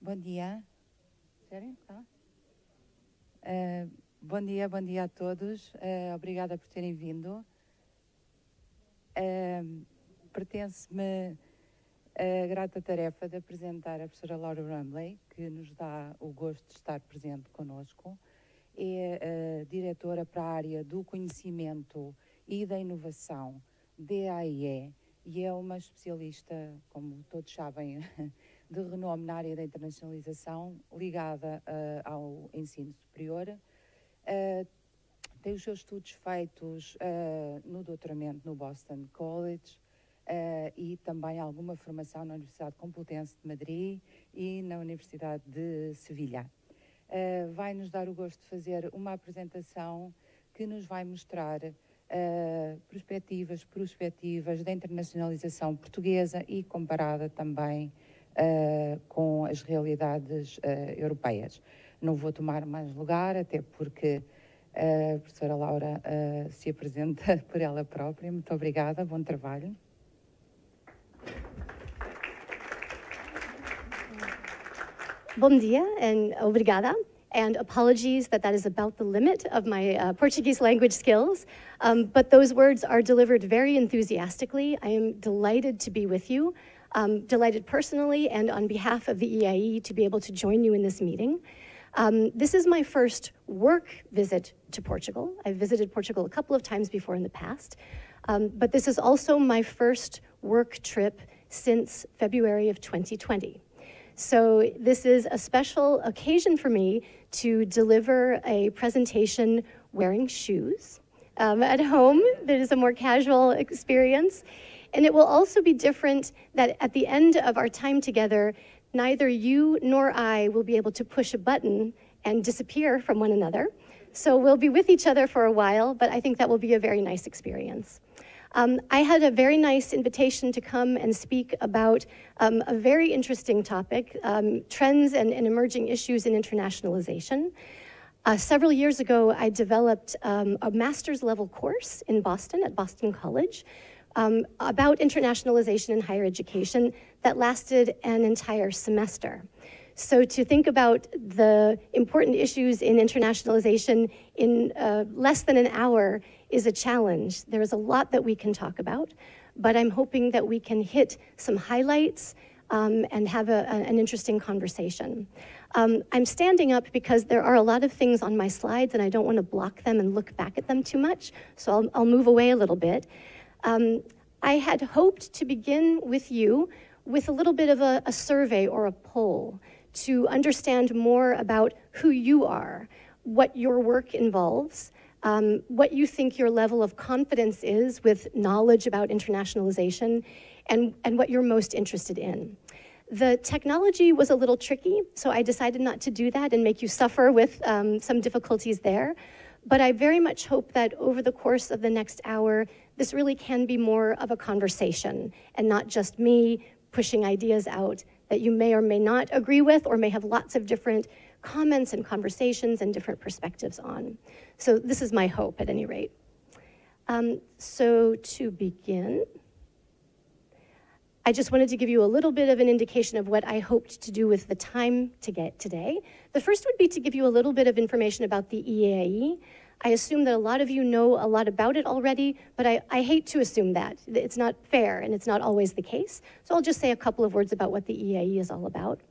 Bom dia. Sério? Tá? Bom dia a todos. Obrigada por terem vindo. Pertence-me a grata tarefa de apresentar a professora Laura Rumbley, que nos dá o gosto de estar presente connosco. É a diretora para a área do conhecimento e da inovação da EAIE e é uma especialista, como todos sabem, de renome na área da internacionalização, ligada ao ensino superior. Tem os seus estudos feitos no doutoramento no Boston College e também alguma formação na Universidade Complutense de Madrid e na Universidade de Sevilha. Vai-nos dar o gosto de fazer uma apresentação que nos vai mostrar perspectivas da internacionalização portuguesa e comparada também com as realidades europeias. Não vou tomar mais lugar, até porque a professora Laura se apresenta por ela própria. Muito obrigada, bom trabalho. Bom dia and obrigada. And apologies that is about the limit of my Portuguese language skills, but those words are delivered very enthusiastically. I am delighted to be with you, delighted personally and on behalf of the EIE to be able to join you in this meeting. This is my first work visit to Portugal. I've visited Portugal a couple of times before in the past, but this is also my first work trip since February of 2020. So this is a special occasion for me to deliver a presentation wearing shoes at home. That is a more casual experience. And it will also be different that at the end of our time together, neither you nor I will be able to push a button and disappear from one another. So we'll be with each other for a while, but I think that will be a very nice experience. I had a very nice invitation to come and speak about a very interesting topic, trends and emerging issues in internationalization. Several years ago, I developed a master's level course in Boston at Boston College about internationalization in higher education that lasted an entire semester. So to think about the important issues in internationalization in less than an hour is a challenge. There is a lot that we can talk about, but I'm hoping that we can hit some highlights and have an interesting conversation. I'm standing up because there are a lot of things on my slides and I don't want to block them and look back at them too much, so I'll move away a little bit. I had hoped to begin with you with a little bit of a survey or a poll to understand more about who you are, what your work involves, what you think your level of confidence is with knowledge about internationalization, and what you're most interested in. The technology was a little tricky, so I decided not to do that and make you suffer with some difficulties there. But I very much hope that over the course of the next hour, this really can be more of a conversation and not just me pushing ideas out that you may or may not agree with or may have lots of different comments and conversations and different perspectives on. So this is my hope at any rate. So to begin, I just wanted to give you a little bit of an indication of what I hoped to do with the time to get today. The first would be to give you a little bit of information about the EAIE. I assume that a lot of you know a lot about it already, but I hate to assume that. It's not fair and it's not always the case. So I'll just say a couple of words about what the EAIE is all about.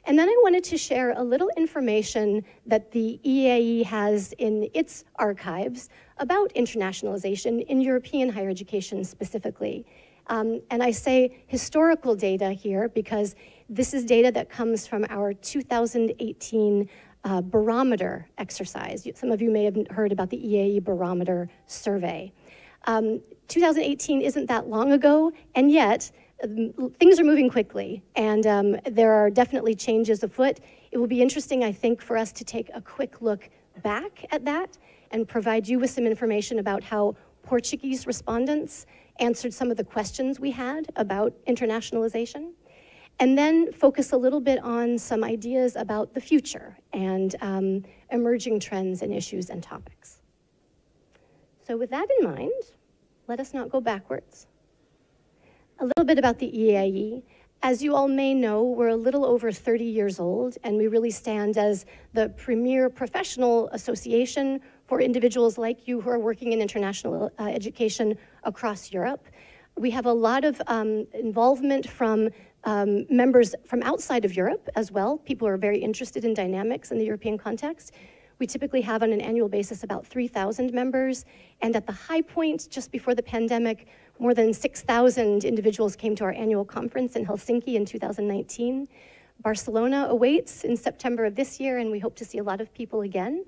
And then I wanted to share a little information that the EAIE has in its archives about internationalization in European higher education specifically. And I say historical data here because this is data that comes from our 2018 barometer exercise. Some of you may have heard about the EAIE barometer survey. 2018 isn't that long ago, and yet things are moving quickly, and there are definitely changes afoot. It will be interesting, I think, for us to take a quick look back at that and provide you with some information about how Portuguese respondents answered some of the questions we had about internationalization, and then focus a little bit on some ideas about the future and emerging trends and issues and topics. So with that in mind, let us not go backwards. A little bit about the EAIE. As you all may know, we're a little over 30 years old, and we really stand as the premier professional association for individuals like you who are working in international education across Europe. We have a lot of involvement from members from outside of Europe as well. People are very interested in dynamics in the European context. We typically have on an annual basis about 3,000 members, and at the high point, just before the pandemic, more than 6,000 individuals came to our annual conference in Helsinki in 2019. Barcelona awaits in September of this year, and we hope to see a lot of people again.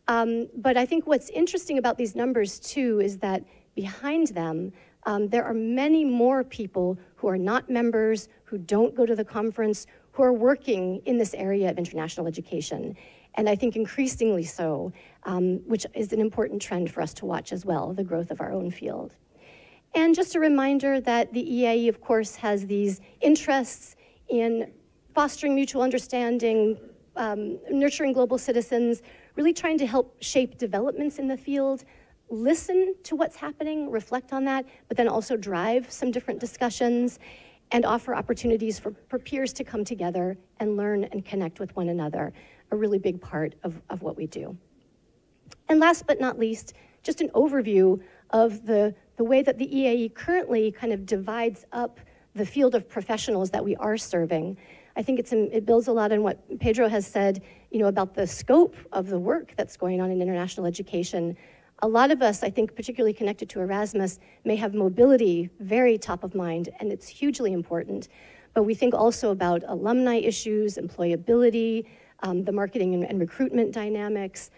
But I think what's interesting about these numbers, too, is that behind them, there are many more people who are not members, who don't go to the conference, who are working in this area of international education. And I think increasingly so, which is an important trend for us to watch as well, the growth of our own field. And just a reminder that the EAIE, of course, has these interests in fostering mutual understanding, nurturing global citizens, really trying to help shape developments in the field, listen to what's happening, reflect on that, but then also drive some different discussions and offer opportunities for peers to come together and learn and connect with one another, a really big part of what we do. And last but not least, just an overview of the way that the EAIE currently kind of divides up the field of professionals that we are serving. I think it builds a lot on what Pedro has said, about the scope of the work that's going on in international education. A lot of us, I think, particularly connected to Erasmus, may have mobility very top of mind, and it's hugely important. But we think also about alumni issues, employability, the marketing and recruitment dynamics,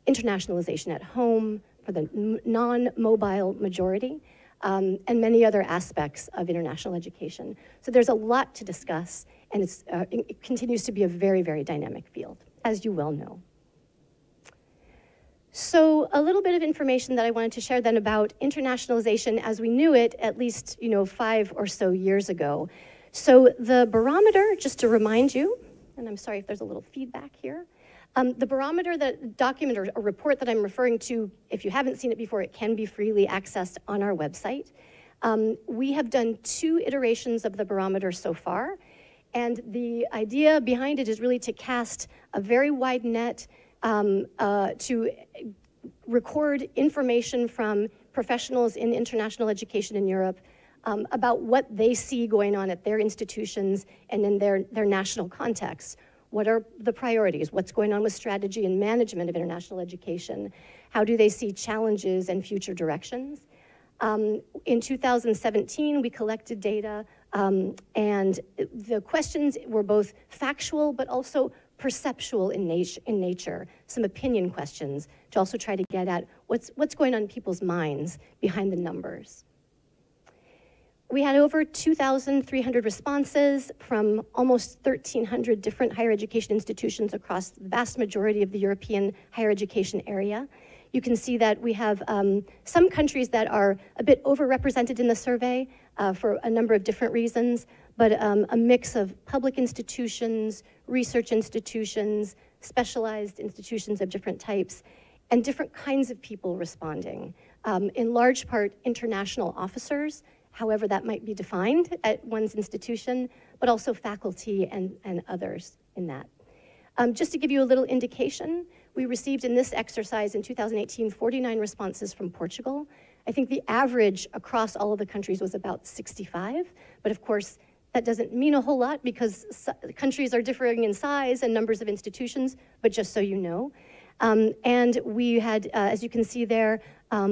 internationalization at home for the non-mobile majority, and many other aspects of international education. So there's a lot to discuss, and it continues to be a very, very dynamic field, as you well know. So a little bit of information that I wanted to share then about internationalization as we knew it at least 5 or so years ago. So the barometer, just to remind you, and I'm sorry if there's a little feedback here, the barometer, that document or a report that I'm referring to, if you haven't seen it before, it can be freely accessed on our website. We have done 2 iterations of the barometer so far, and the idea behind it is really to cast a very wide net to record information from professionals in international education in Europe about what they see going on at their institutions and in their national contexts. What are the priorities? What's going on with strategy and management of international education? How do they see challenges and future directions? In 2017, we collected data, and the questions were both factual but also perceptual in nature, some opinion questions to also try to get at what's going on in people's minds behind the numbers. We had over 2,300 responses from almost 1,300 different higher education institutions across the vast majority of the European higher education area. You can see that we have some countries that are a bit overrepresented in the survey for a number of different reasons, but a mix of public institutions, research institutions, specialized institutions of different types, and different kinds of people responding. In large part, international officers, however that might be defined at one's institution, but also faculty and others in that. Just to give you a little indication, we received in this exercise in 2018, 49 responses from Portugal. I think the average across all of the countries was about 65, but of course, that doesn't mean a whole lot because countries are differing in size and numbers of institutions, but just so you know. And we had, as you can see there, a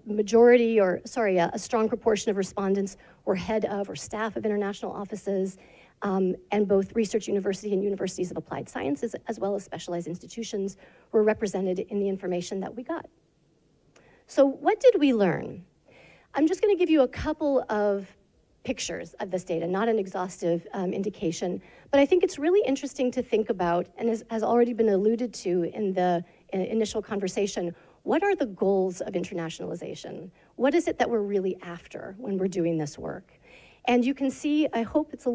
majority, a strong proportion of respondents were head of or staff of international offices, and both research university and universities of applied sciences, as well as specialized institutions, were represented in the information that we got. So what did we learn? I'm just going to give you a couple of pictures of this data, not an exhaustive indication, but I think it's really interesting to think about, and has already been alluded to in the initial conversation, what are the goals of internationalization? What is it that we're really after when we're doing this work? And you can see, I hope it's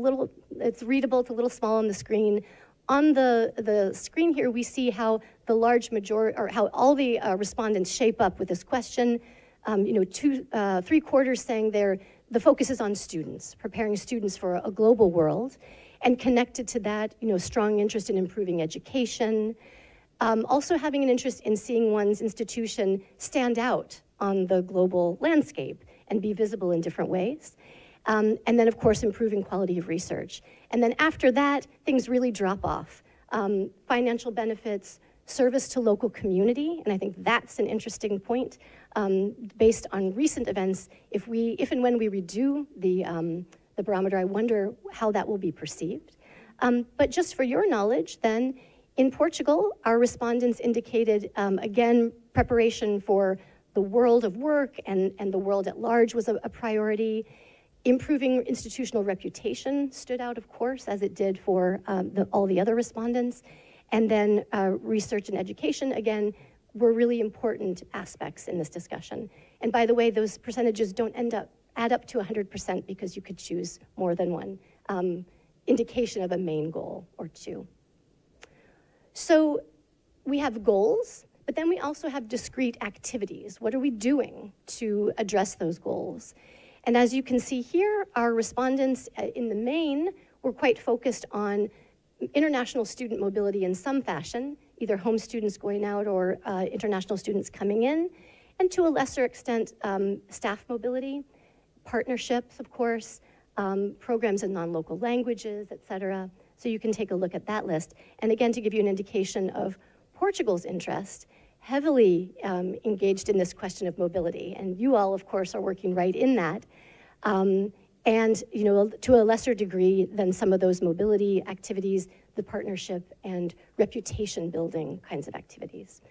readable, it's a little small on the screen. On the screen here, we see how the large majority, or how all the respondents shape up with this question. 3/4 saying the focus is on students, preparing students for a global world, and connected to that, strong interest in improving education, also having an interest in seeing one's institution stand out on the global landscape and be visible in different ways. And then, of course, improving quality of research. And then after that, things really drop off. Financial benefits, service to local community, and I think that's an interesting point. Based on recent events, if and when we redo the barometer, I wonder how that will be perceived. But just for your knowledge, then, in Portugal, our respondents indicated, again, preparation for the world of work and the world at large was a priority. Improving institutional reputation stood out, of course, as it did for all the other respondents. And then research and education, again, were really important aspects in this discussion. And by the way, those percentages don't add up to 100% because you could choose more than one indication of a main goal or two. So we have goals, but then we also have discrete activities. What are we doing to address those goals? And as you can see here, our respondents in the main were quite focused on international student mobility in some fashion, either home students going out or international students coming in, and to a lesser extent, staff mobility, partnerships, of course, programs in non-local languages, et cetera. So you can take a look at that list. And again, to give you an indication of Portugal's interest, heavily engaged in this question of mobility. And you all, of course, are working right in that. And to a lesser degree than some of those mobility activities, the partnership and reputation building kinds of activities.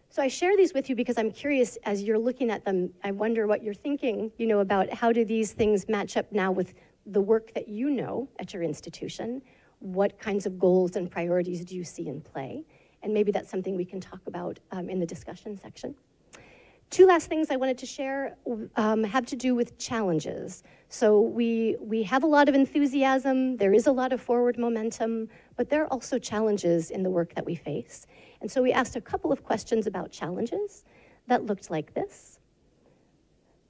So I share these with you because I'm curious, as you're looking at them, I wonder what you're thinking, about how do these things match up now with the work that you know at your institution? What kinds of goals and priorities do you see in play? And maybe that's something we can talk about in the discussion section. Two last things I wanted to share have to do with challenges. So we have a lot of enthusiasm, there is a lot of forward momentum, but there are also challenges in the work that we face. And so we asked a couple of questions about challenges that looked like this.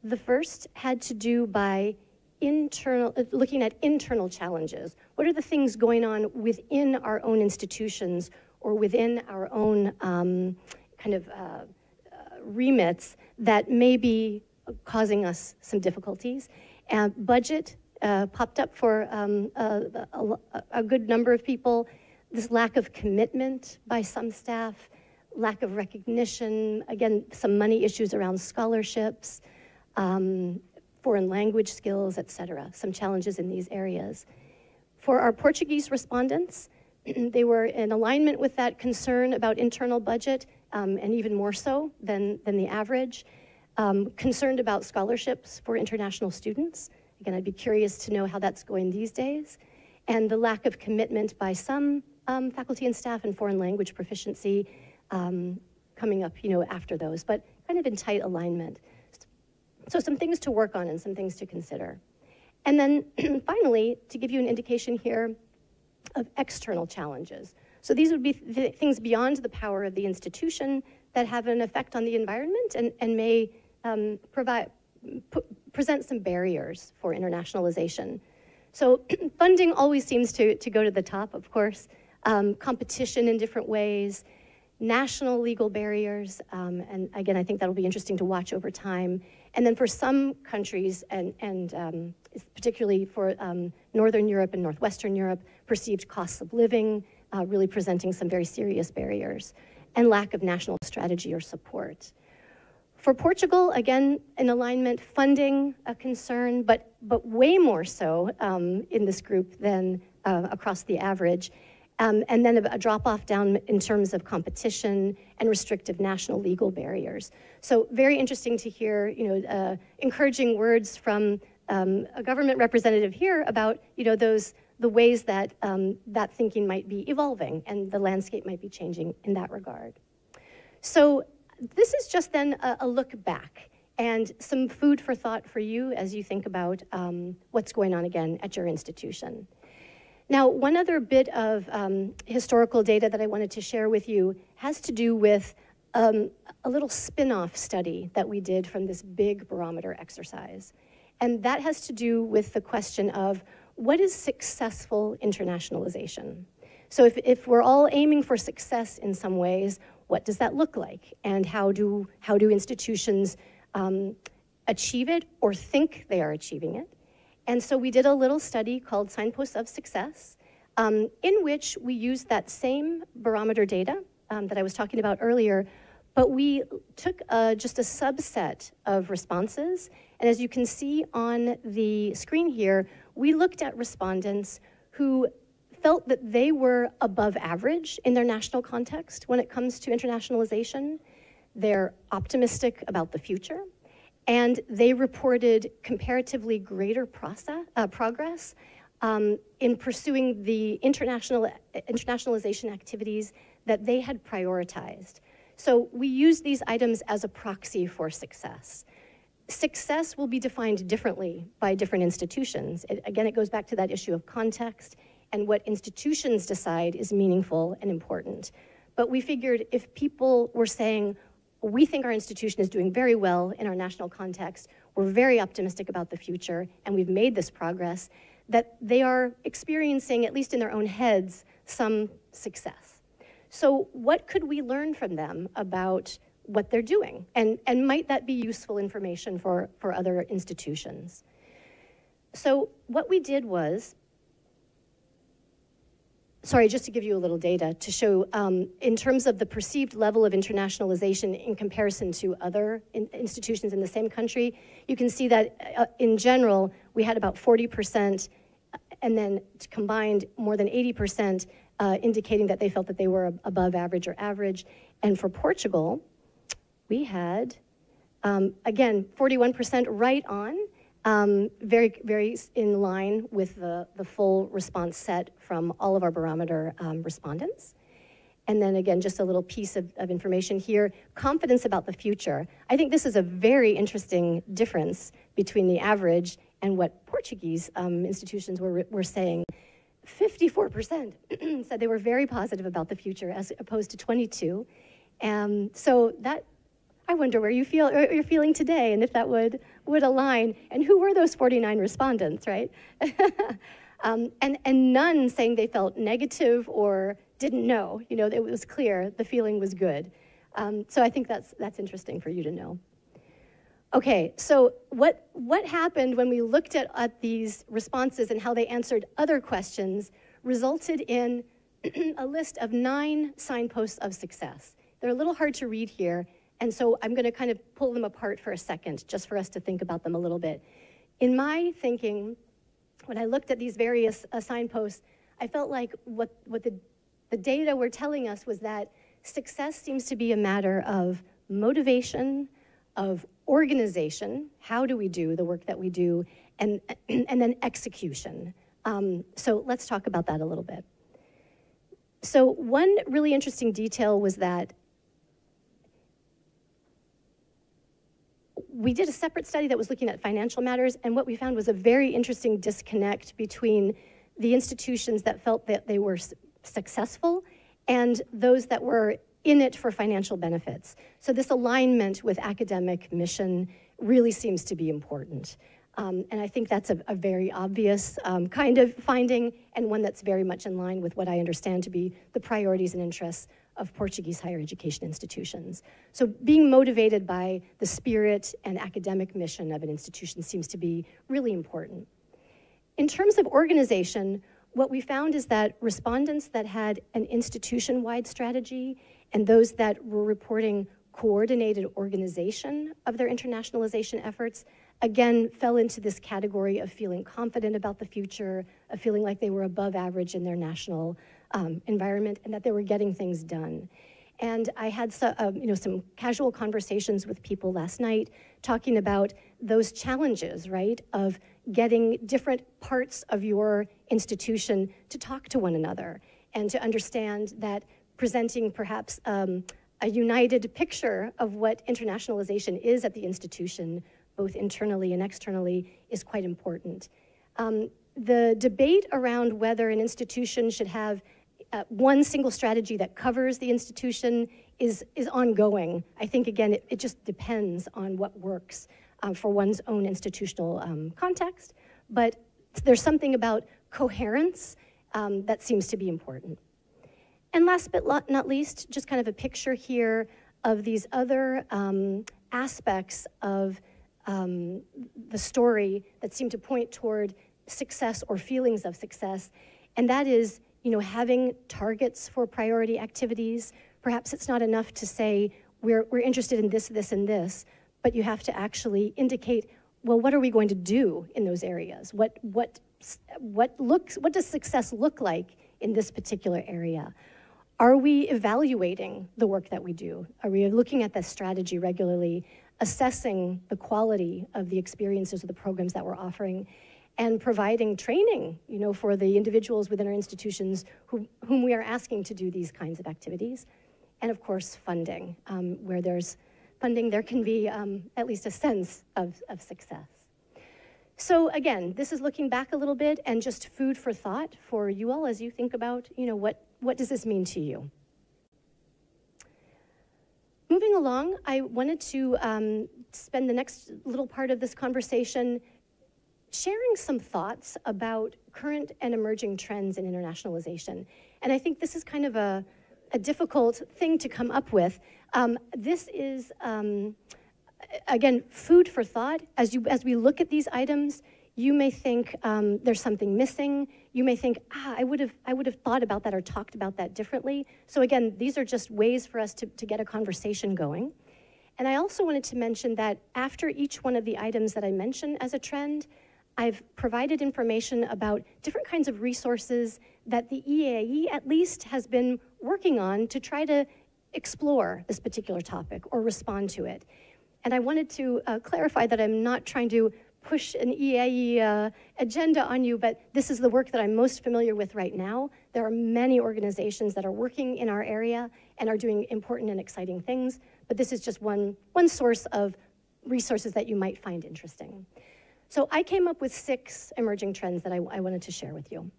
The first had to do by looking at internal challenges. What are the things going on within our own institutions or within our own remits that may be causing us some difficulties? Budget popped up for a good number of people. This lack of commitment by some staff, lack of recognition, again, some money issues around scholarships, foreign language skills, et cetera, some challenges in these areas. For our Portuguese respondents, they were in alignment with that concern about internal budget, and even more so than the average. Concerned about scholarships for international students. Again, I'd be curious to know how that's going these days. And the lack of commitment by some faculty and staff in foreign language proficiency coming up, after those, but kind of in tight alignment. So some things to work on and some things to consider. And then finally, to give you an indication here of external challenges. So these would be things beyond the power of the institution that have an effect on the environment and may present some barriers for internationalization. So funding always seems to go to the top, of course. Competition in different ways, national legal barriers, and again, I think that'll be interesting to watch over time. And then for some countries, and particularly for Northern Europe and Northwestern Europe, perceived costs of living, really presenting some very serious barriers, and lack of national strategy or support. For Portugal, again, in alignment, funding a concern, but way more so in this group than across the average. And then a drop-off down in terms of competition and restrictive national legal barriers. So very interesting to hear, encouraging words from a government representative here about, the ways that that thinking might be evolving and the landscape might be changing in that regard. So this is just then a look back and some food for thought for you as you think about what's going on again at your institution. Now, one other bit of historical data that I wanted to share with you has to do with a little spin-off study that we did from this big barometer exercise. And that has to do with the question of what is successful internationalization? So if we're all aiming for success in some ways, what does that look like? And how do institutions achieve it or think they are achieving it? And so we did a little study called Signposts of Success, in which we used that same barometer data that I was talking about earlier, but we took just a subset of responses. And as you can see on the screen here, we looked at respondents who felt that they were above average in their national context when it comes to internationalization. They're optimistic about the future, and they reported comparatively greater progress in pursuing the internationalization activities that they had prioritized. So we use these items as a proxy for success. Success will be defined differently by different institutions. Again, it goes back to that issue of context and what institutions decide is meaningful and important. But we figured if people were saying, we think our institution is doing very well in our national context, we're very optimistic about the future, and we've made this progress, that they are experiencing, at least in their own heads, some success. So what could we learn from them about what they're doing? And might that be useful information for other institutions? So what we did was, sorry, just to give you a little data to show in terms of the perceived level of internationalization in comparison to other institutions in the same country, you can see that in general, we had about 40%, and then combined more than 80%, indicating that they felt that they were above average or average. And for Portugal, we had, again, 41% right on, very, very in line with the full response set from all of our barometer respondents. And then again, just a little piece of information here, confidence about the future. I think this is a very interesting difference between the average and what Portuguese institutions were saying. 54% said they were very positive about the future as opposed to 22. So that, I wonder where you're feeling today and if that would align. And who were those 49 respondents, right? And none saying they felt negative or didn't know. You know, it was clear the feeling was good. So I think that's interesting for you to know. Okay, so what happened when we looked at these responses and how they answered other questions resulted in a list of 9 signposts of success. They're a little hard to read here, and so I'm going to kind of pull them apart for a second, just for us to think about them a little bit. In my thinking, when I looked at these various signposts, I felt like what the data were telling us was that success seems to be a matter of motivation, of organization, how do we do the work that we do, and then execution. So let's talk about that a little bit. So one really interesting detail was that we did a separate study that was looking at financial matters, and what we found was a very interesting disconnect between the institutions that felt that they were successful and those that were in it for financial benefits. So this alignment with academic mission really seems to be important. And I think that's a very obvious kind of finding, and one that's very much in line with what I understand to be the priorities and interests of Portuguese higher education institutions. So being motivated by the spirit and academic mission of an institution seems to be really important. In terms of organization, what we found is that respondents that had an institution-wide strategy and those that were reporting coordinated organization of their internationalization efforts, again, fell into this category of feeling confident about the future, of feeling like they were above average in their national environment and that they were getting things done. And I had some casual conversations with people last night talking about those challenges, right, of getting different parts of your institution to talk to one another and to understand that presenting perhaps a united picture of what internationalization is at the institution, both internally and externally, is quite important. The debate around whether an institution should have one single strategy that covers the institution is ongoing. I think, again, it just depends on what works. for one's own institutional context, but there's something about coherence that seems to be important. And last but not least, just kind of a picture here of these other aspects of the story that seem to point toward success or feelings of success, and that is, having targets for priority activities. Perhaps it's not enough to say we're interested in this, this, and this, but you have to actually indicate, well, what are we going to do in those areas? What does success look like in this particular area? Are we evaluating the work that we do? Are we looking at that strategy regularly, assessing the quality of the experiences of the programs that we're offering, and providing training, for the individuals within our institutions whom we are asking to do these kinds of activities? And of course, funding. Where there's funding, there can be at least a sense of success. So again, this is looking back a little bit and just food for thought for you all as you think about, what does this mean to you? Moving along, I wanted to spend the next little part of this conversation sharing some thoughts about current and emerging trends in internationalization. And I think this is kind of a difficult thing to come up with. This is, again, food for thought. As we look at these items, you may think there's something missing. You may think, I would have thought about that or talked about that differently. So again, these are just ways for us to get a conversation going. And I also wanted to mention that after each one of the items that I mentioned as a trend, I've provided information about different kinds of resources that the EAIE at least has been working on to try to explore this particular topic or respond to it. And I wanted to clarify that I'm not trying to push an EIEE agenda on you, but this is the work that I'm most familiar with right now. There are many organizations that are working in our area and are doing important and exciting things, but this is just one source of resources that you might find interesting. So I came up with 6 emerging trends that I wanted to share with you.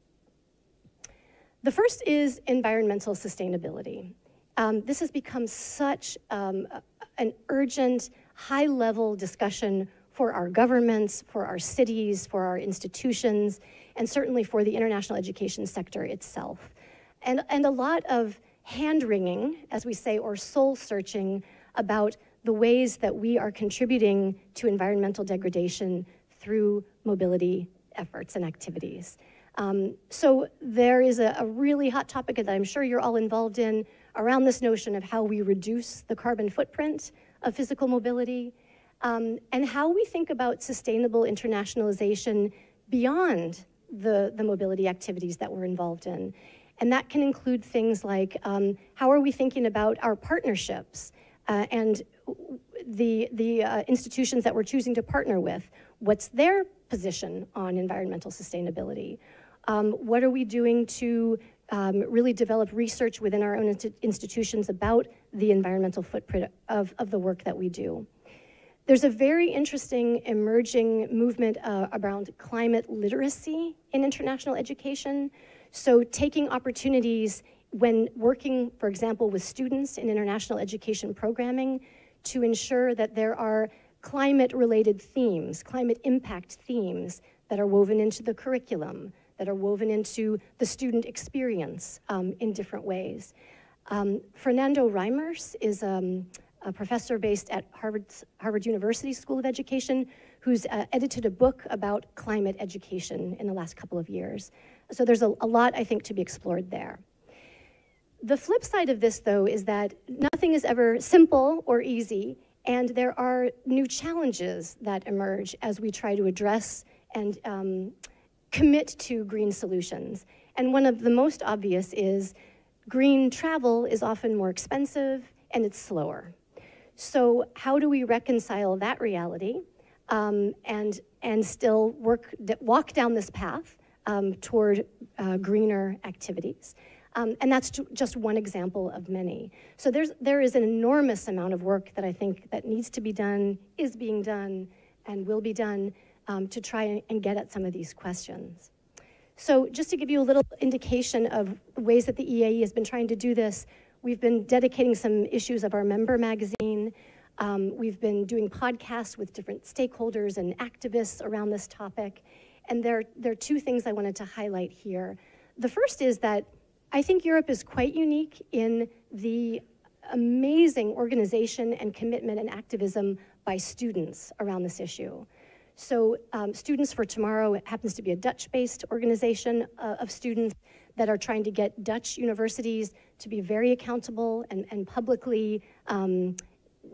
The first is environmental sustainability. This has become such an urgent, high-level discussion for our governments, for our cities, for our institutions, and certainly for the international education sector itself. And a lot of hand-wringing, as we say, or soul-searching about the ways that we are contributing to environmental degradation through mobility efforts and activities. So there is a really hot topic that I'm sure you're all involved in around this notion of how we reduce the carbon footprint of physical mobility, and how we think about sustainable internationalization beyond the mobility activities that we're involved in. And that can include things like how are we thinking about our partnerships and the institutions that we're choosing to partner with. What's their position on environmental sustainability? What are we doing to really develop research within our own institutions about the environmental footprint of the work that we do? There's a very interesting emerging movement around climate literacy in international education. So taking opportunities when working, for example, with students in international education programming to ensure that there are climate-related themes, climate impact themes that are woven into the curriculum, that are woven into the student experience in different ways. Fernando Reimers is a professor based at Harvard University School of Education who's edited a book about climate education in the last couple of years. So there's a lot, I think, to be explored there. The flip side of this, though, is that nothing is ever simple or easy, and there are new challenges that emerge as we try to address and commit to green solutions. And one of the most obvious is green travel is often more expensive and it's slower. So how do we reconcile that reality and still walk down this path toward greener activities? And that's just one example of many. So there is an enormous amount of work that I think that needs to be done, is being done, and will be done to try and get at some of these questions. So just to give you a little indication of ways that the EAE has been trying to do this, we've been dedicating some issues of our member magazine We've been doing podcasts with different stakeholders and activists around this topic. And there are two things I wanted to highlight here. The first is that I think Europe is quite unique in the amazing organization and commitment and activism by students around this issue. So Students for Tomorrow happens to be a Dutch-based organization of students that are trying to get Dutch universities to be very accountable and publicly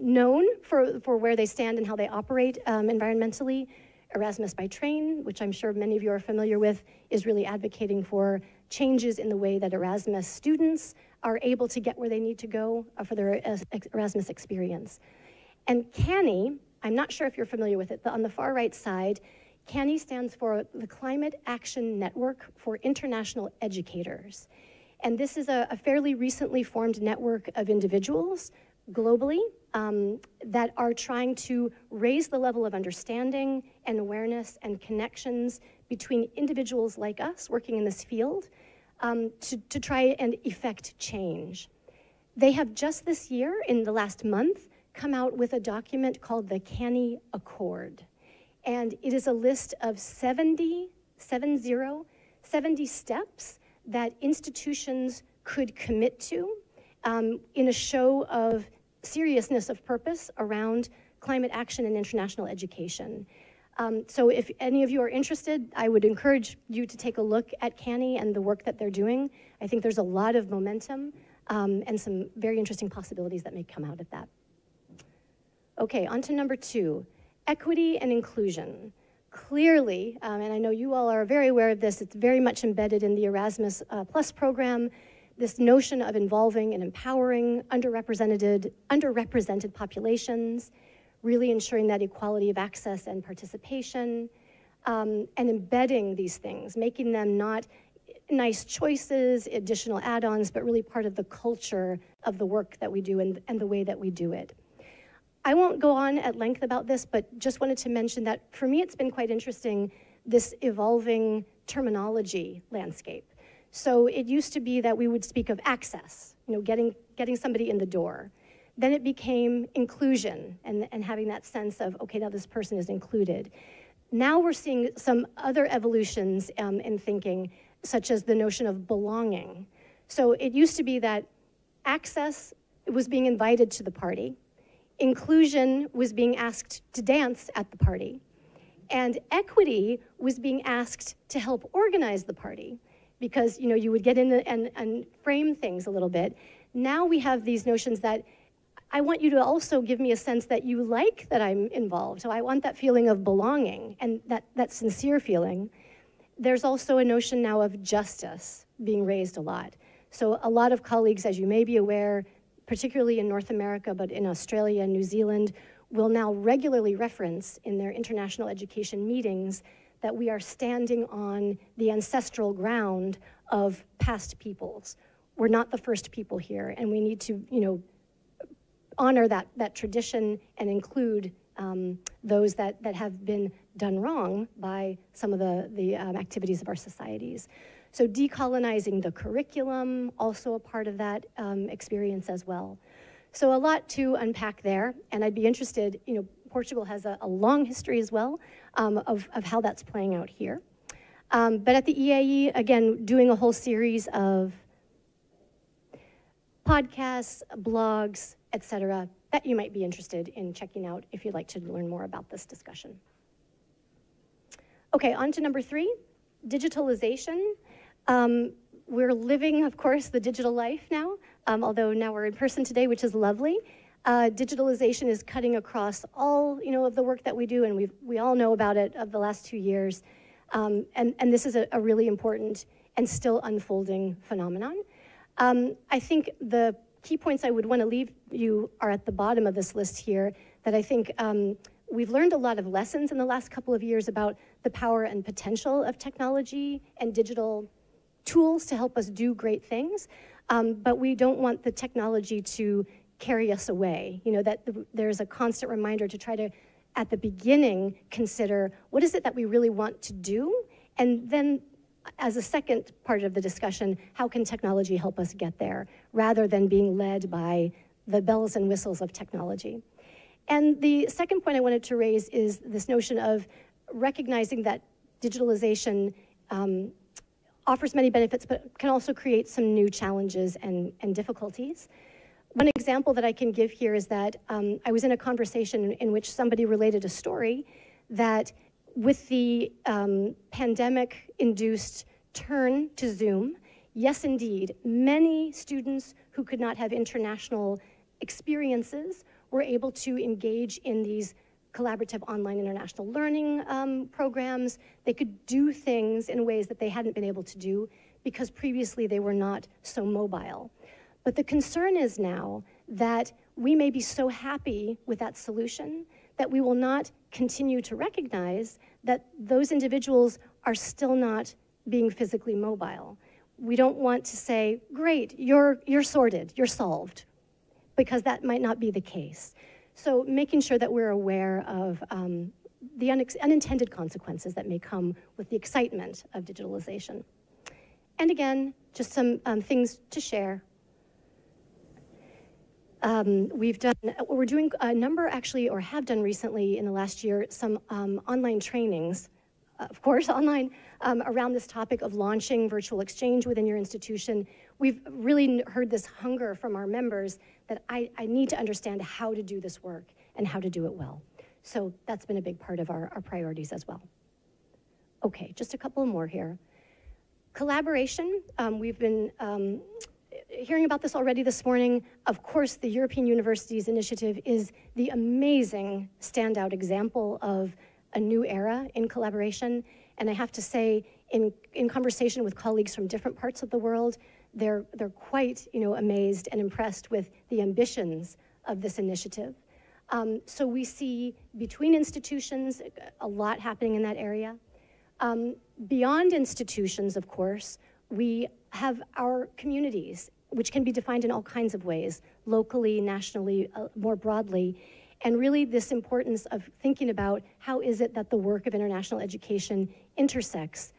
known for where they stand and how they operate environmentally. Erasmus by Train, which I'm sure many of you are familiar with, is really advocating for changes in the way that Erasmus students are able to get where they need to go for their Erasmus experience. And CANI, I'm not sure if you're familiar with it, but on the far right side, CANI stands for the Climate Action Network for International Educators. And this is a fairly recently formed network of individuals globally that are trying to raise the level of understanding and awareness and connections between individuals like us working in this field to try and effect change. They have just this year, in the last month, come out with a document called the CANI Accord. And it is a list of 70 steps that institutions could commit to in a show of seriousness of purpose around climate action and international education. So if any of you are interested, I would encourage you to take a look at CANI and the work that they're doing. I think there's a lot of momentum and some very interesting possibilities that may come out of that. Okay, on to number 2, equity and inclusion. Clearly, and I know you all are very aware of this, it's very much embedded in the Erasmus Plus program, this notion of involving and empowering underrepresented populations, really ensuring that equality of access and participation, and embedding these things, making them not nice choices, additional add-ons, but really part of the culture of the work that we do and the way that we do it. I won't go on at length about this, but just wanted to mention that for me it's been quite interesting, this evolving terminology landscape. So it used to be that we would speak of access, getting somebody in the door. Then it became inclusion and having that sense of, okay, now this person is included. Now we're seeing some other evolutions in thinking, such as the notion of belonging. So it used to be that access was being invited to the party, inclusion was being asked to dance at the party, and equity was being asked to help organize the party, because you would get in and frame things a little bit. Now we have these notions that I want you to also give me a sense that you like that I'm involved. So I want that feeling of belonging and that sincere feeling. There's also a notion now of justice being raised a lot. So a lot of colleagues, as you may be aware, particularly in North America, but in Australia and New Zealand, will now regularly reference in their international education meetings that we are standing on the ancestral ground of past peoples. We're not the first people here, and we need to, honor that tradition and include those that have been done wrong by some of the activities of our societies. So decolonizing the curriculum, also a part of that experience as well. So a lot to unpack there, and I'd be interested, Portugal has a long history as well of how that's playing out here. But at the EAIE, again, doing a whole series of podcasts, blogs, etc., that you might be interested in checking out if you'd like to learn more about this discussion. Okay, on to number 3, digitalization. We're living, of course, the digital life now, although now we're in person today, which is lovely. Digitalization is cutting across all, of the work that we do, and we all know about it of the last 2 years. And this is a really important and still unfolding phenomenon. I think the key points I would want to leave you are at the bottom of this list here, that I think we've learned a lot of lessons in the last couple of years about the power and potential of technology and digital tools to help us do great things, but we don't want the technology to carry us away. That there's a constant reminder to try to, at the beginning, consider what is it that we really want to do, and then as a second part of the discussion, how can technology help us get there, rather than being led by the bells and whistles of technology. And the second point I wanted to raise is this notion of recognizing that digitalization offers many benefits, but can also create some new challenges and difficulties. One example that I can give here is that I was in a conversation in which somebody related a story that with the pandemic-induced turn to Zoom, yes, indeed, many students who could not have international experiences were able to engage in these collaborative online international learning programs. They could do things in ways that they hadn't been able to do because previously they were not so mobile. But the concern is now that we may be so happy with that solution that we will not continue to recognize that those individuals are still not being physically mobile. We don't want to say, great, you're sorted, you're solved, because that might not be the case. So making sure that we're aware of the unintended consequences that may come with the excitement of digitalization. And again, just some things to share. We're doing a number actually, or have done recently in the last year, some online trainings, of course, online, around this topic of launching virtual exchange within your institution. We've really heard this hunger from our members that I need to understand how to do this work and how to do it well. So that's been a big part of our priorities as well. Okay, just a couple more here. Collaboration, we've been hearing about this already this morning. Of course, the European Universities Initiative is the amazing standout example of a new era in collaboration. And I have to say, in conversation with colleagues from different parts of the world, they're quite amazed and impressed with the ambitions of this initiative. So we see between institutions a lot happening in that area. Beyond institutions, of course, we have our communities, which can be defined in all kinds of ways, locally, nationally, more broadly. And really this importance of thinking about how is it that the work of international education intersects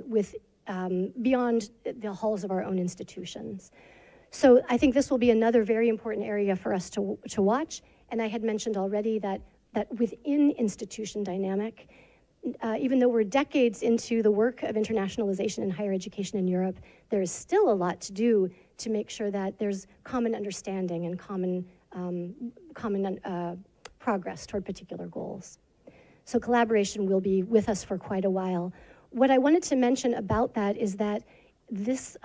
with beyond the halls of our own institutions. So I think this will be another very important area for us to watch. And I had mentioned already that within institution dynamic, even though we're decades into the work of internationalization in higher education in Europe, there is still a lot to do to make sure that there's common understanding and common progress toward particular goals. So collaboration will be with us for quite a while. What I wanted to mention about that is that this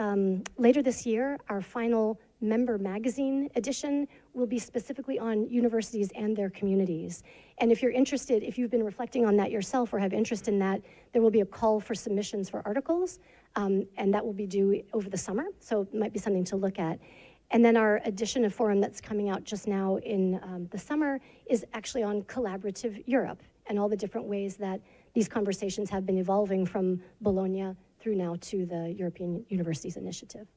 later this year, our final member magazine edition will be specifically on universities and their communities. And if you're interested, if you've been reflecting on that yourself or have interest in that, there will be a call for submissions for articles, and that will be due over the summer, so it might be something to look at. And then our edition of Forum that's coming out just now in the summer is actually on collaborative Europe and all the different ways that these conversations have been evolving from Bologna through now to the European Universities Initiative.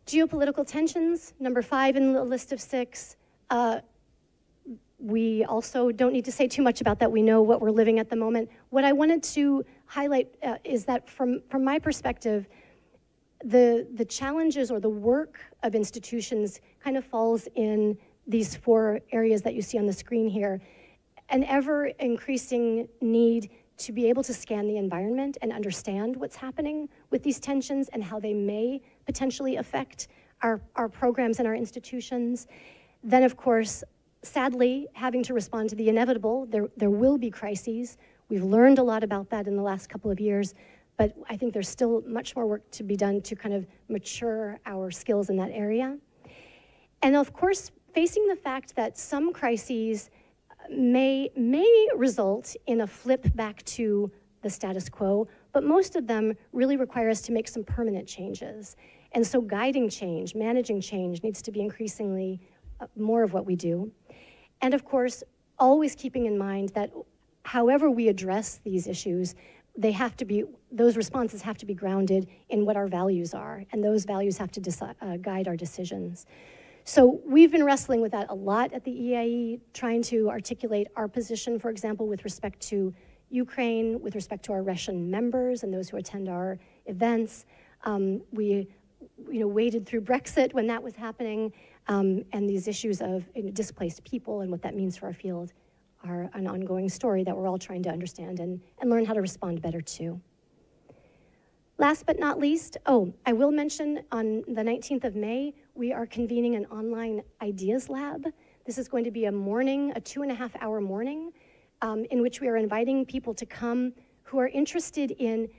Geopolitical tensions, number 5 in the list of 6. We also don't need to say too much about that. We know what we're living at the moment. What I wanted to highlight is that from my perspective, the challenges or the work of institutions kind of falls in these 4 areas that you see on the screen here. An ever-increasing need to be able to scan the environment and understand what's happening with these tensions and how they may potentially affect our programs and our institutions. Then, of course, sadly, having to respond to the inevitable, there will be crises. We've learned a lot about that in the last couple of years, but I think there's still much more work to be done to kind of mature our skills in that area. And of course, facing the fact that some crises may result in a flip back to the status quo, but most of them really require us to make some permanent changes. And so guiding change, managing change needs to be increasingly more of what we do. And of course, always keeping in mind that however we address these issues, those responses have to be grounded in what our values are, and those values have to guide our decisions. So we've been wrestling with that a lot at the EAIE, trying to articulate our position, for example, with respect to Ukraine, with respect to our Russian members and those who attend our events. We waded through Brexit when that was happening. And these issues of displaced people and what that means for our field are an ongoing story that we're all trying to understand and learn how to respond better to. Last but not least, I will mention on the 19th of May, we are convening an online ideas lab. This is going to be a morning, a 2.5-hour morning, in which we are inviting people to come who are interested in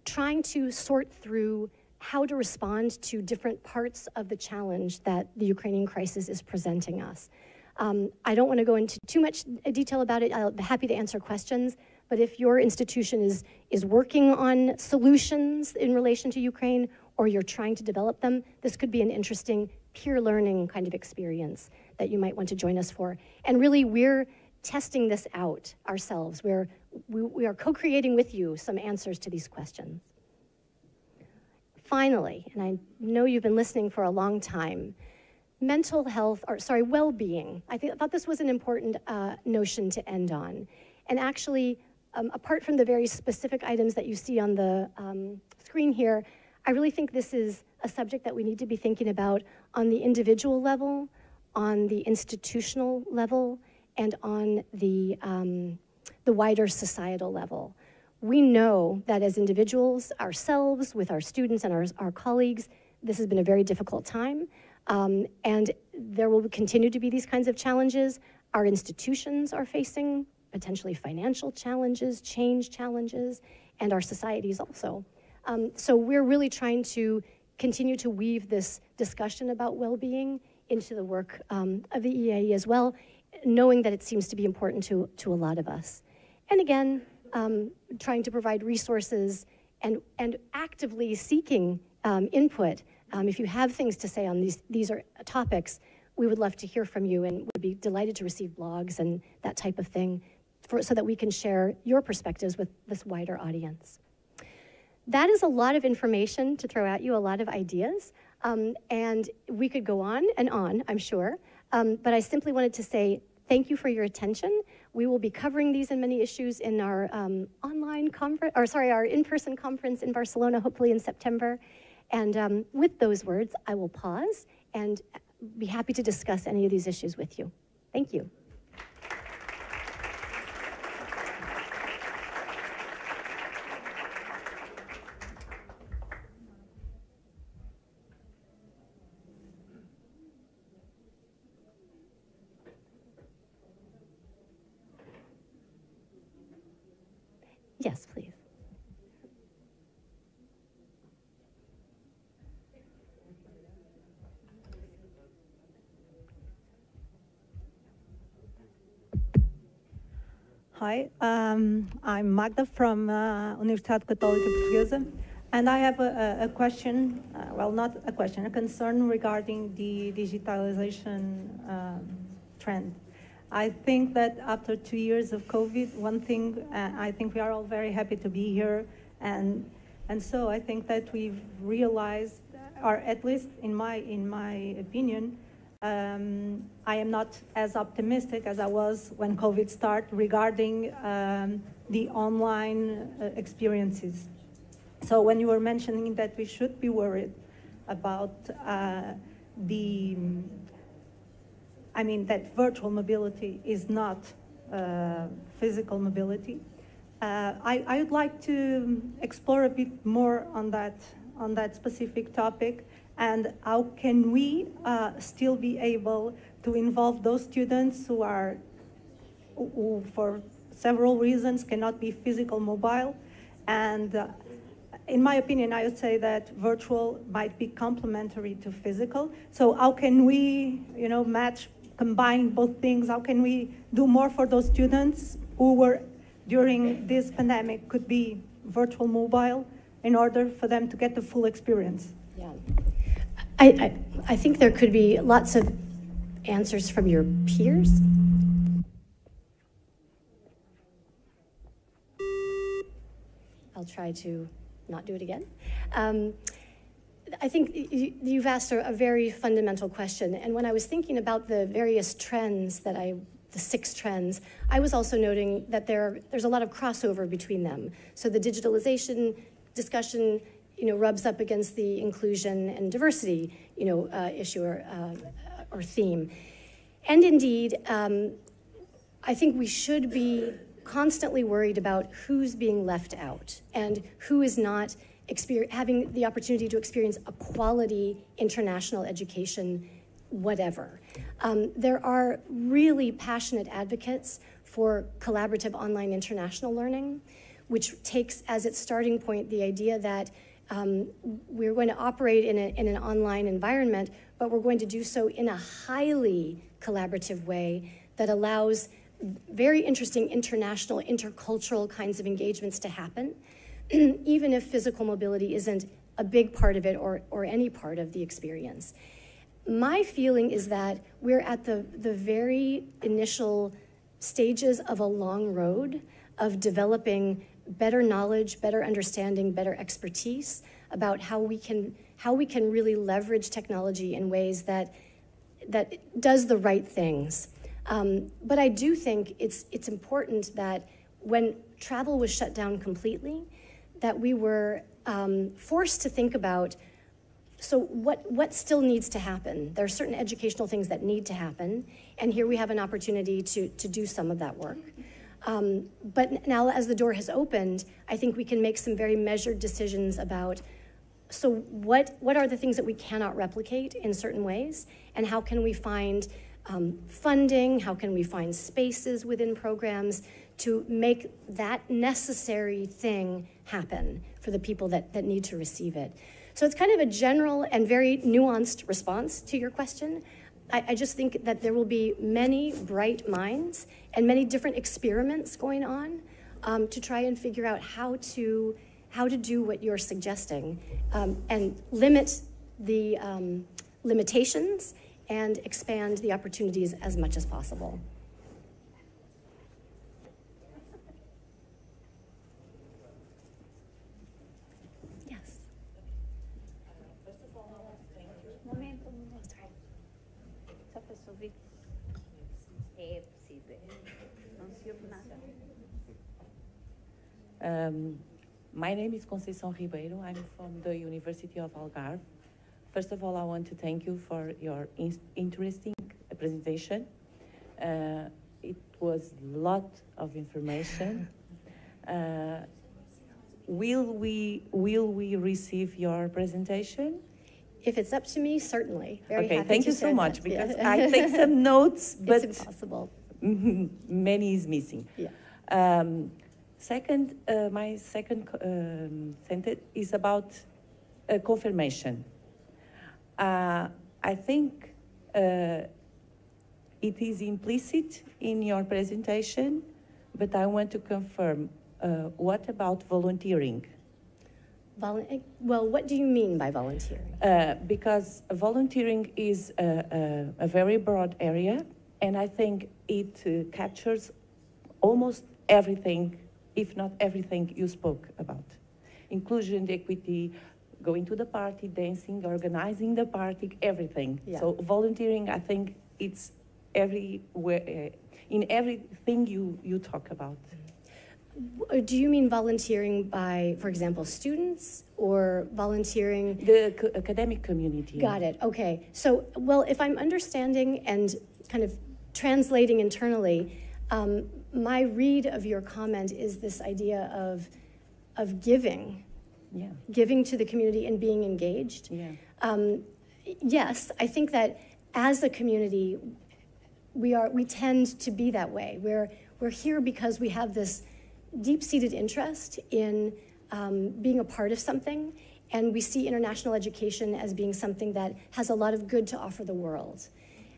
trying to sort through how to respond to different parts of the challenge that the Ukrainian crisis is presenting us. I don't want to go into too much detail about it. I'll be happy to answer questions, but if your institution is working on solutions in relation to Ukraine, or you're trying to develop them, this could be an interesting peer learning kind of experience that you might want to join us for. And really, we're testing this out ourselves. We are co-creating with you some answers to these questions. Finally, and I know you've been listening for a long time, well-being. I thought this was an important notion to end on. And actually, apart from the very specific items that you see on the screen here, I really think this is a subject that we need to be thinking about on the individual level, on the institutional level, and on the wider societal level. We know that as individuals, ourselves, with our students and our colleagues, this has been a very difficult time, and there will continue to be these kinds of challenges. Our institutions are facing potentially financial challenges, change challenges, and our societies also. So we're really trying to continue to weave this discussion about well-being into the work of the EAIE as well, knowing that it seems to be important to a lot of us. And again, trying to provide resources and actively seeking input. If you have things to say on these are topics, we would love to hear from you and would be delighted to receive blogs and that type of thing so that we can share your perspectives with this wider audience. That is a lot of information to throw at you, a lot of ideas, and we could go on and on, I'm sure, but I simply wanted to say thank you for your attention. We will be covering these and many issues in our online conference, our in-person conference in Barcelona, hopefully in September. And with those words, I will pause and be happy to discuss any of these issues with you. Thank you. Yes, please. Hi, I'm Magda from Universidade Católica Portuguesa, and I have a question, well, not a question, a concern regarding the digitalization trend. I think that after 2 years of COVID, one thing, I think we are all very happy to be here, and so I think that we've realized, or at least in my opinion, I am not as optimistic as I was when COVID started regarding the online experiences. So when you were mentioning that we should be worried about that virtual mobility is not physical mobility, I would like to explore a bit more on that specific topic, and how can we still be able to involve those students who for several reasons cannot be physical mobile. And in my opinion, I would say that virtual might be complementary to physical. So how can we, combine both things? How can we do more for those students who were, during this pandemic, could be virtual mobile in order for them to get the full experience? Yeah. I think there could be lots of answers from your peers. I'll try to not do it again. I think you've asked a very fundamental question, and when I was thinking about the various trends the 6 trends, I was also noting that there's a lot of crossover between them. So the digitalization discussion rubs up against the inclusion and diversity, issue or theme. And indeed, I think we should be constantly worried about who's being left out and who is not having the opportunity to experience a quality international education, whatever. There are really passionate advocates for collaborative online international learning, which takes as its starting point the idea that we're going to operate in an online environment, but we're going to do so in a highly collaborative way that allows very interesting international, intercultural kinds of engagements to happen, even if physical mobility isn't a big part of it or any part of the experience. My feeling is that we're at the very initial stages of a long road of developing better knowledge, better understanding, better expertise about how we can really leverage technology in ways that does the right things. But I do think it's important that when travel was shut down completely, that we were forced to think about, so what still needs to happen? There are certain educational things that need to happen, and here we have an opportunity to do some of that work. But now as the door has opened, I think we can make some very measured decisions about, so what are the things that we cannot replicate in certain ways, and how can we find funding, how can we find spaces within programs to make that necessary thing happen for the people that need to receive it. So it's kind of a general and very nuanced response to your question. I just think that there will be many bright minds and many different experiments going on to try and figure out how to do what you're suggesting and limit the limitations and expand the opportunities as much as possible. Yes. First of all, thank you. Momento. Só para se ouvir. É possível. Não se ouve nada. My name is Conceição Ribeiro. I'm from the University of Algarve. First of all, I want to thank you for your interesting presentation. It was a lot of information. Will we receive your presentation? If it's up to me, certainly. Very okay, happy thank to you so share much that. because Yeah. I take some notes, but it's impossible. Many is missing. Yeah. My second sentence is about confirmation. I think it is implicit in your presentation, but I want to confirm, what about volunteering? Well, what do you mean by volunteering? Because volunteering is a very broad area, and I think it captures almost everything, if not everything you spoke about. Inclusion, equity, going to the party, dancing, organizing the party, everything. Yeah. So volunteering, I think it's everywhere, in everything you talk about. Do you mean volunteering by, for example, students, or volunteering? The academic community. Got it, okay. So, well, if I'm understanding and kind of translating internally, my read of your comment is this idea of giving. Yeah. Giving to the community and being engaged. Yeah. Yes, I think that as a community, we tend to be that way. We're here because we have this deep-seated interest in being a part of something, and we see international education as being something that has a lot of good to offer the world.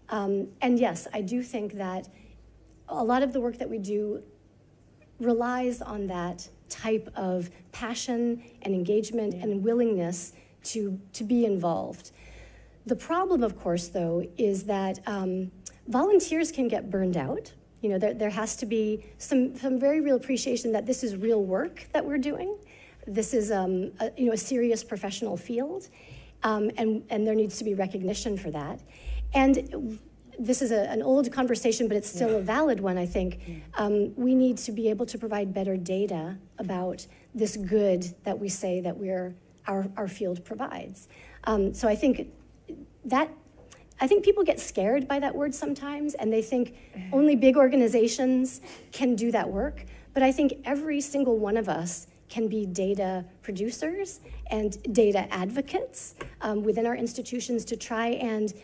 And yes, I do think that a lot of the work that we do relies on that type of passion and engagement and willingness to be involved. The problem, of course, though, is that volunteers can get burned out. You know, there has to be some very real appreciation that this is real work that we're doing. This is a serious professional field, and there needs to be recognition for that. And this is an old conversation, but it's still a valid one, I think. We need to be able to provide better data about this good that we say that we're our field provides. So I think people get scared by that word sometimes, and they think only big organizations can do that work. But I think every single one of us can be data producers and data advocates within our institutions to try and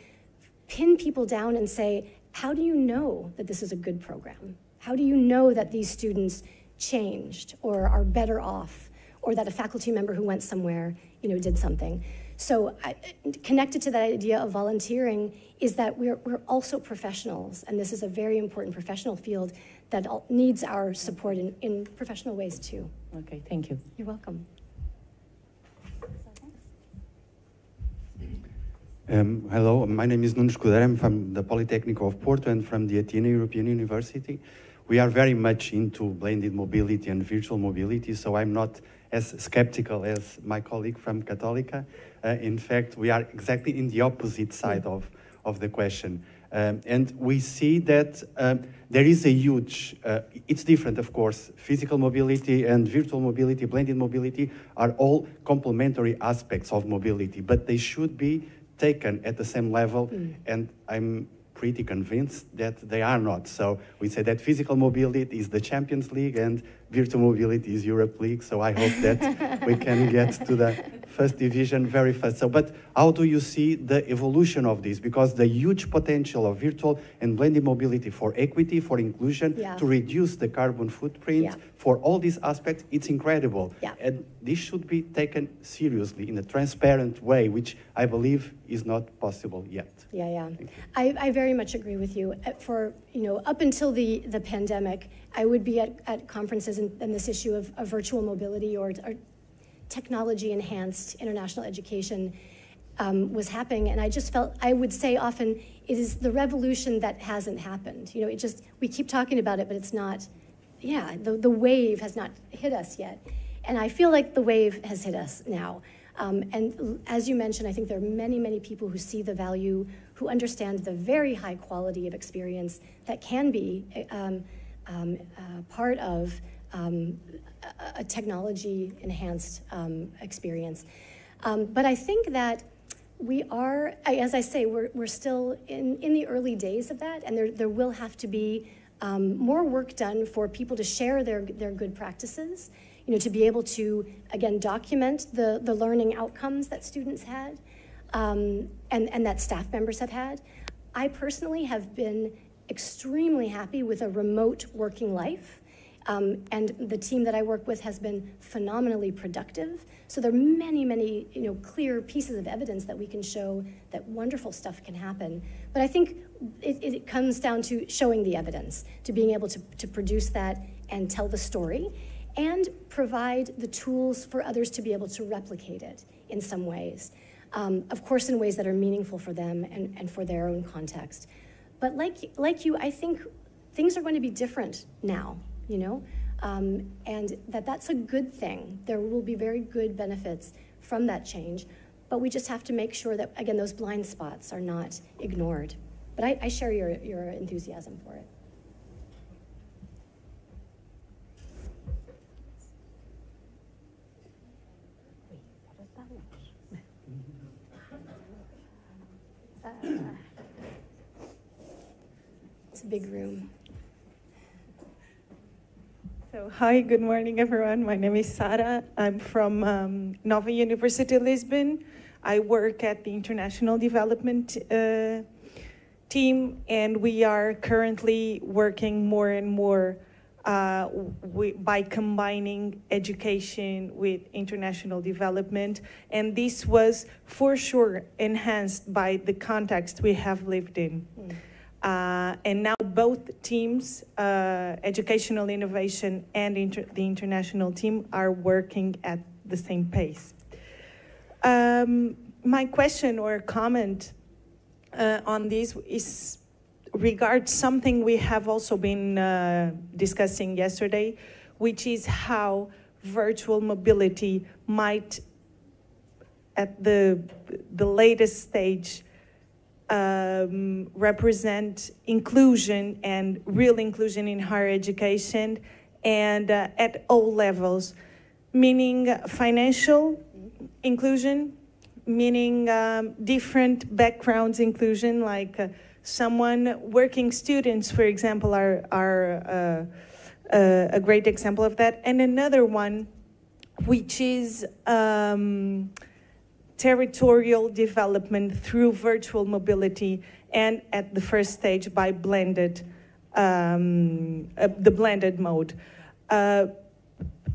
pin people down and say, how do you know that this is a good program? How do you know that these students changed or are better off, or that a faculty member who went somewhere, did something? So connected to that idea of volunteering is that we're also professionals, and this is a very important professional field that needs our support in professional ways too. Okay, thank you. You're welcome. Hello, my name is Nuno Escudeiro. I'm from the Polytechnic of Porto and from the Athena European University. We are very much into blended mobility and virtual mobility, so I'm not as skeptical as my colleague from Católica. In fact, we are exactly in the opposite side of the question. And we see that there is a huge, it's different, of course. Physical mobility and virtual mobility, blended mobility are all complementary aspects of mobility, but they should be taken at the same level, and I'm pretty convinced that they are not. So we say that physical mobility is the Champions League and virtual mobility is Europe League. So I hope that we can get to the first division very fast. So, but how do you see the evolution of this? Because the huge potential of virtual and blended mobility for equity, for inclusion, to reduce the carbon footprint, for all these aspects, it's incredible. And this should be taken seriously in a transparent way, which I believe is not possible yet. I very much agree with you. For, up until the pandemic, I would be at conferences and this issue of virtual mobility or technology-enhanced international education was happening, and I just felt, I would say often, it is the revolution that hasn't happened. We keep talking about it, but it's not, the wave has not hit us yet. And I feel like the wave has hit us now. And as you mentioned, I think there are many, many people who see the value, who understand the very high quality of experience that can be part of a technology-enhanced experience. But I think that we are, as I say, we're still in the early days of that, and there will have to be more work done for people to share their good practices, to be able to, again, document the learning outcomes that students had and that staff members have had. I personally have been extremely happy with a remote working life. And the team that I work with has been phenomenally productive. So there are many, many clear pieces of evidence that we can show that wonderful stuff can happen. But I think it comes down to showing the evidence, to being able to produce that and tell the story, and provide the tools for others to be able to replicate it in some ways. Of course, in ways that are meaningful for them and for their own context. But like you, I think things are going to be different now. And that's a good thing. There will be very good benefits from that change, but we just have to make sure that, again, those blind spots are not ignored. But I share your enthusiasm for it. It's a big room. So, hi, good morning, everyone. My name is Sara. I'm from Nova University, Lisbon. I work at the International Development team, and we are currently working more and more by combining education with international development. And this was, for sure, enhanced by the context we have lived in. And now both teams, educational innovation and the international team, are working at the same pace. My question or comment on this is regards something we have also been discussing yesterday, which is how virtual mobility might, at the latest stage, represent inclusion and real inclusion in higher education and at all levels, meaning financial, inclusion, meaning different backgrounds inclusion, like working students, for example, are a great example of that. And another one, which is territorial development through virtual mobility, and at the first stage by blended, the blended mode.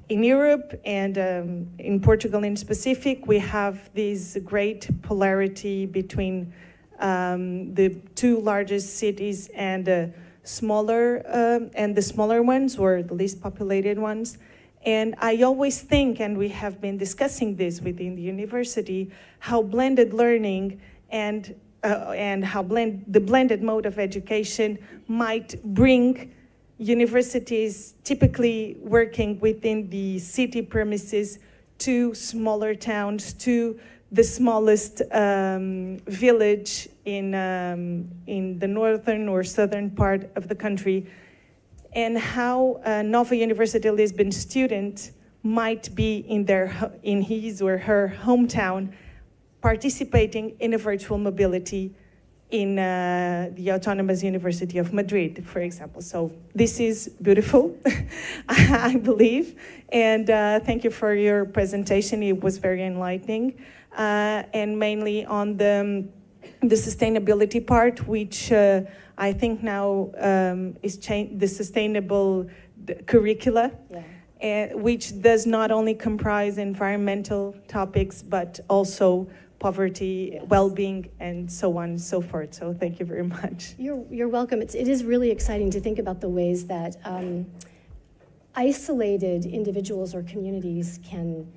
In Europe and in Portugal in specific, we have this great polarity between the two largest cities and the smaller ones, or the least populated ones. And I always think, and we have been discussing this within the university, how blended learning and how the blended mode of education might bring universities typically working within the city premises to smaller towns, to the smallest village in the northern or southern part of the country, and how a Nova University Lisbon student might be in his or her hometown participating in a virtual mobility in the Autonomous University of Madrid, for example. So this is beautiful, I believe. And thank you for your presentation. It was very enlightening. And mainly on the sustainability part, which I think now is the sustainable curricula, which does not only comprise environmental topics, but also poverty, yes, well-being, and so on and so forth. So thank you very much. You're welcome. It is really exciting to think about the ways that isolated individuals or communities can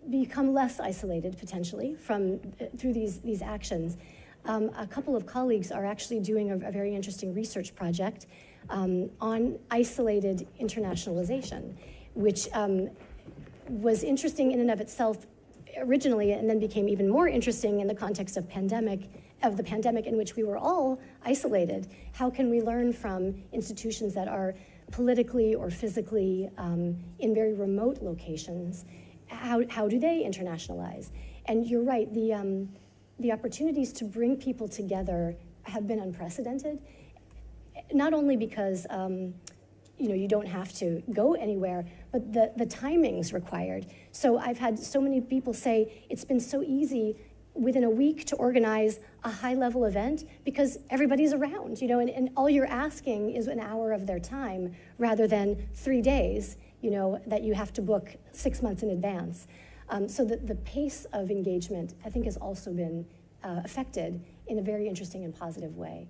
become less isolated potentially through these actions. A couple of colleagues are actually doing a very interesting research project on isolated internationalization, which was interesting in and of itself originally, and then became even more interesting in the context of the pandemic in which we were all isolated. How can we learn from institutions that are politically or physically in very remote locations? How do they internationalize? And you're right, the opportunities to bring people together have been unprecedented, not only because you don't have to go anywhere, but the timings required. So I've had so many people say it's been so easy within a week to organize a high-level event because everybody's around, and all you're asking is an hour of their time rather than 3 days, that you have to book 6 months in advance. So the pace of engagement, I think, has also been affected in a very interesting and positive way.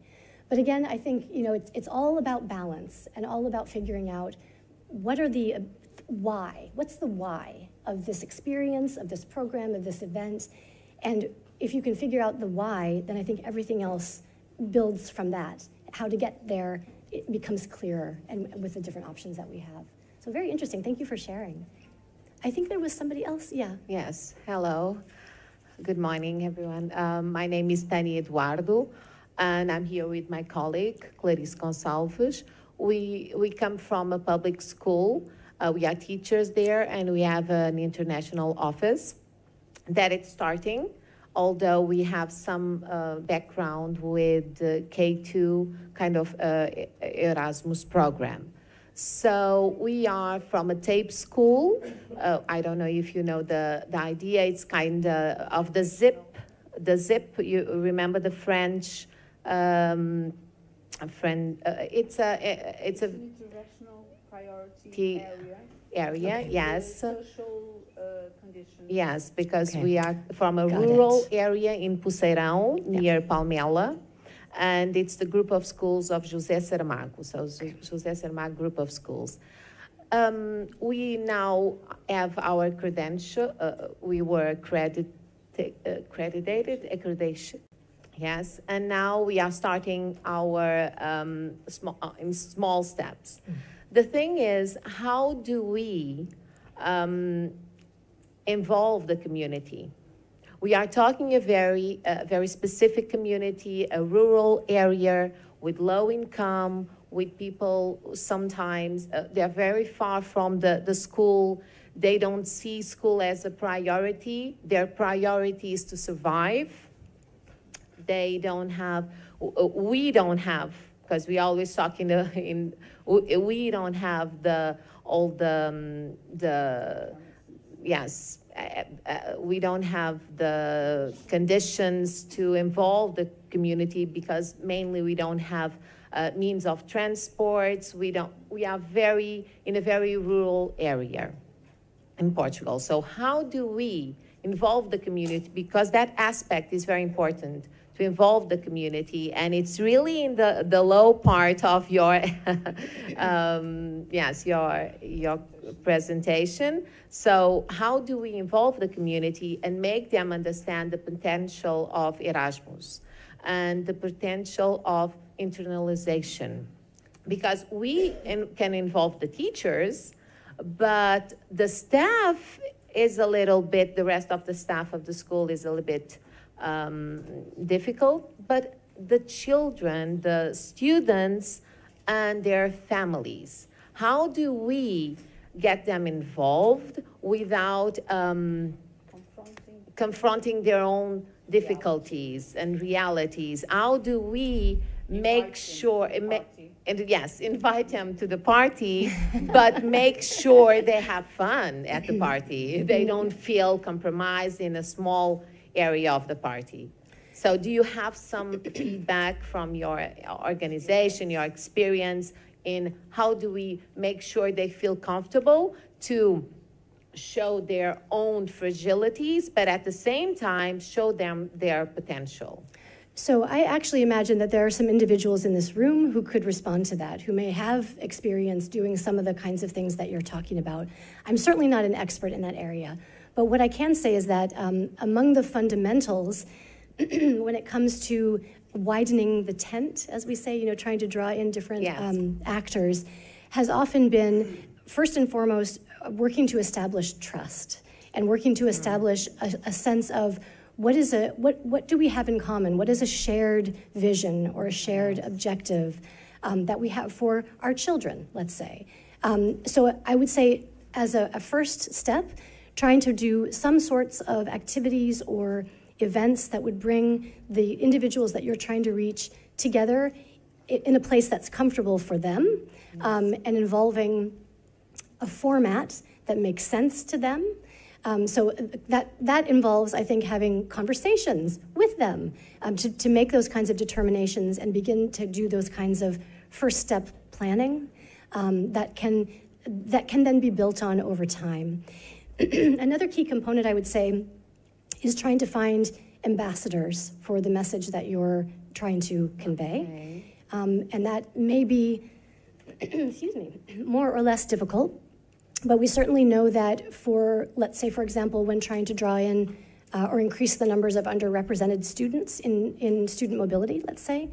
But again, I think, it's all about balance and all about figuring out what's the why of this experience, of this program, of this event. And if you can figure out the why, then I think everything else builds from that. How to get there, it becomes clearer, and with the different options that we have. So very interesting. Thank you for sharing. I think there was somebody else. Yeah. Yes. Hello. Good morning, everyone. My name is Tani Eduardo, and I'm here with my colleague, Clarice Gonçalves. We come from a public school. We are teachers there, and we have an international office that it's starting, although we have some background with the K2 kind of Erasmus program. So we are from a tape school. I don't know if you know the idea. It's kind of the zip. You remember the French? It's a international priority area. Yes. Social conditions. Yes, because we are from a rural area in Poceirão, near Palmela. And it's the group of schools of José Saramago, so José Saramago group of schools. We now have our credential. We were accreditation, yes, and now we are starting our in small steps. The thing is, how do we involve the community? We are talking a very specific community, a rural area with low income, with people sometimes, they're very far from the school. They don't see school as a priority. Their priority is to survive. They don't have, we don't have, because we always talk we don't have we don't have the conditions to involve the community, because mainly we don't have means of transports. We are in a very rural area in Portugal. So how do we involve the community? Because that aspect is very important, to involve the community, and it's really in the low part of your your presentation. So how do we involve the community and make them understand the potential of Erasmus and the potential of internalization? Because we can involve the teachers, but the staff is a little bit, the rest of the staff of the school is a little bit difficult, but the children, the students, and their families, how do we get them involved without confronting their own difficulties and realities? How do we make sure, invite them to the party, but make sure they have fun at the party. They don't feel compromised in a small area of the party. So do you have some feedback from your organization, your experience, in how do we make sure they feel comfortable to show their own fragilities, but at the same time show them their potential? So I actually imagine that there are some individuals in this room who could respond to that, who may have experience doing some of the kinds of things that you're talking about. I'm certainly not an expert in that area, but what I can say is that among the fundamentals, when it comes to widening the tent, as we say, trying to draw in different actors, has often been, first and foremost, working to establish trust and working to establish a sense of what do we have in common? What is a shared vision or a shared objective that we have for our children, let's say? So I would say, as a first step, trying to do some sorts of activities or events that would bring the individuals that you're trying to reach together in a place that's comfortable for them, and involving a format that makes sense to them. So that involves, I think, having conversations with them to make those kinds of determinations and begin to do those kinds of first step planning that can then be built on over time. Another key component, I would say, is trying to find ambassadors for the message that you're trying to convey. And that may be, excuse me, more or less difficult. But we certainly know that for, let's say, for example, when trying to draw in or increase the numbers of underrepresented students in student mobility, let's say,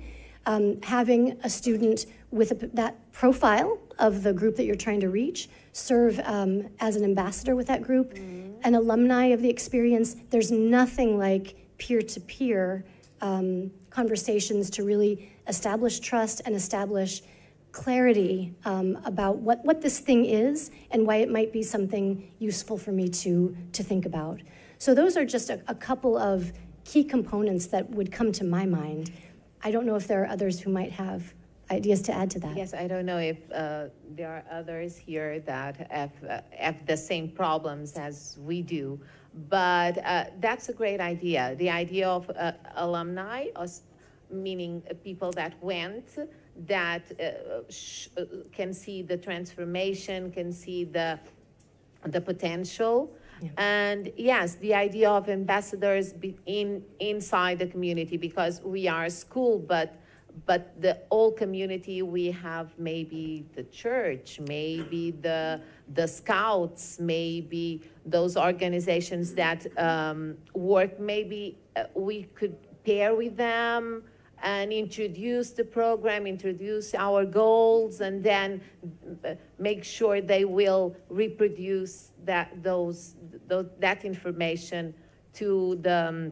having a student with that profile of the group that you're trying to reach serve as an ambassador with that group, an alumni of the experience. There's nothing like peer-to-peer conversations to really establish trust and establish clarity about what this thing is and why it might be something useful for me to think about. So those are just a couple of key components that would come to my mind. I don't know if there are others who might have ideas to add to that. Yes, I don't know if there are others here that have the same problems as we do, but that's a great idea. The idea of alumni, meaning people that went, that can see the transformation, can see the potential. Yeah. And yes, the idea of ambassadors inside the community, because we are a school, but the whole community, we have maybe the church, maybe the scouts, maybe those organizations that work, maybe we could pair with them and introduce the program, introduce our goals, and then make sure they will reproduce that information to the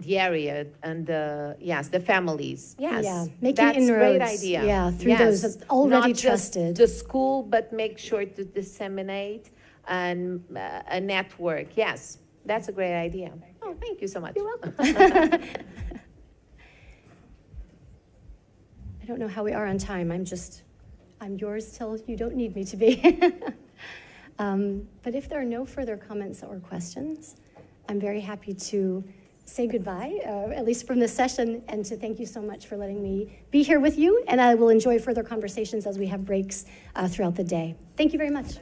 area and the families. Yes, yeah, making that's inroads. Great idea. Yeah, through those already not trusted. Just the school, but make sure to disseminate and a network. Yes, that's a great idea. Oh, thank you so much. You're welcome. I don't know how we are on time. I'm yours till you don't need me to be. But if there are no further comments or questions, I'm very happy to say goodbye, at least from this session, and to thank you so much for letting me be here with you, and I will enjoy further conversations as we have breaks throughout the day. Thank you very much.